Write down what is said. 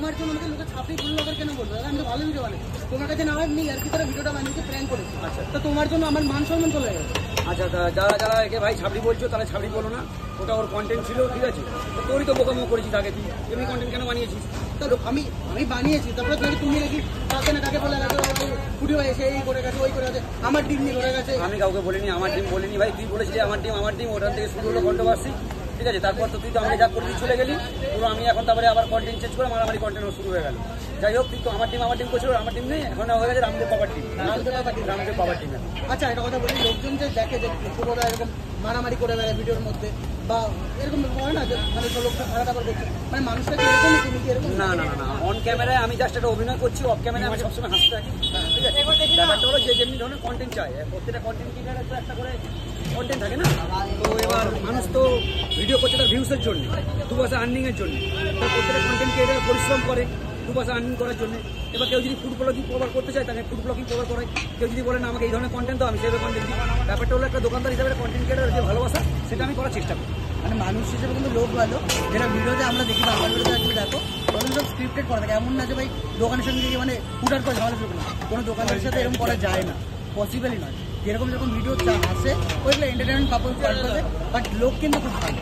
তোমার জন্য আমাকে লোকে ছাপড়ি ব্লগার কেন বলবো? আমি তো ভালো ভিডিও বানাই, তোমার কাছে না নেই আর কি করে ভিডিওটা বানিয়েছি, প্র্যাঙ্ক করেছি। আচ্ছা, তো তোমার জন্য আমার মান সম্মান চলে গেছে। আচ্ছা, যারা যারা একে ভাই ছাপড়ি বলছো তাহলে ছাপড়ি বলো না, ওটা ওর কন্টেন্ট ছিল, ঠিক আছে? তো তোরই তো বোকামো করেছিস আগে, তুই এমনি কন্টেন্ট কেন বানিয়েছিস? তো আমি বানিয়েছি, তারপরে তুমি নাকি কাকে না কাকে বলে গেছো ভিডিও এসে এই করে গেছে ওই করে গেছে, আমার টিম নিয়ে করে গেছে। আমি কাউকে বলিনি, আমার টিম বলিনি ভাই, তুই বলেছিলি আমার টিম, ওখান থেকে শুরু হলো কন্ট্রোভার্সি, ঠিক আছে? তারপর তো তুই তো আমাকে যা করে দিয়ে চলে গেলি, পুরো আমি এখন তারপরে আবার কন্টেন্ট চেঞ্জ করে মারামারি কন্টেন্ট শুরু হয়ে গেল। যাই হোক, তুই তো আমার টিম করছিল, আমার টিম নেই, এখন হয়ে গেছে রামদেব বাবার টিম। আচ্ছা, একটা কথা বলি, লোকজন যে দেখে যে পুরোটা এরকম মারামারি করে বেড়ায় ভিডিওর মধ্যে বা এরকম হয় না যে মানে লোকটা খারাপ আবার করছে, মানে মানুষটা কি এরকম তুমি কি এরকম? না, অন ক্যামেরায় আমি জাস্ট একটা অভিনয় করছি, অফ ক্যামেরায় আমি সবসময় হাসতে থাকি, ঠিক আছে? ব্যাপারটা হলো যে যেমনি ধরনের কন্টেন্ট চাই, প্রত্যেকটা কন্টেন্ট ক্রিয়েটারের তো একটা করে কন্টেন্ট থাকে না। তো এবার মানুষ তো ভিডিও করছে তার ভিউসের জন্য, 2 পয়সা আর্নিংয়ের জন্য। তো প্রত্যেকটা কন্টেন্ট ক্রিয়েটার পরিশ্রম করে 2 পয়সা আর্নিং করার জন্য। এবার কেউ যদি ফুড ব্লগিং কভার করতে চায় তাকে ফুড ব্লগিং কভার করে, কেউ যদি বলে না আমাকে এই ধরনের কন্টেন্ট দাও, আমি সেইভাবে কন্টেন্ট দিই। ব্যাপারটা হলো একটা দোকানদার হিসাবে কন্টেন্ট ক্রিয়েটার যে ভালোবাসা সেটা আমি করার চেষ্টা করি। মানে মানুষ হিসেবে কিন্তু লোক ভালো, যেটা ভিডিওতে আমরা দেখি বাংলা ভিডিওতে তুমি দেখো তখন সব স্ক্রিপ্টেড করা থাকে, এমন না যে ভাই দোকানের সঙ্গে গিয়ে মানে হুটার করে ঝামেলা শুরু না, কোনো দোকানের সাথে এরকম করা যায় না, পসিবলই নয়। যেরকম যখন ভিডিও আসে ওইগুলো এন্টারটেনমেন্ট পারপাসে, বাট লোক কিন্তু খুব ভালো।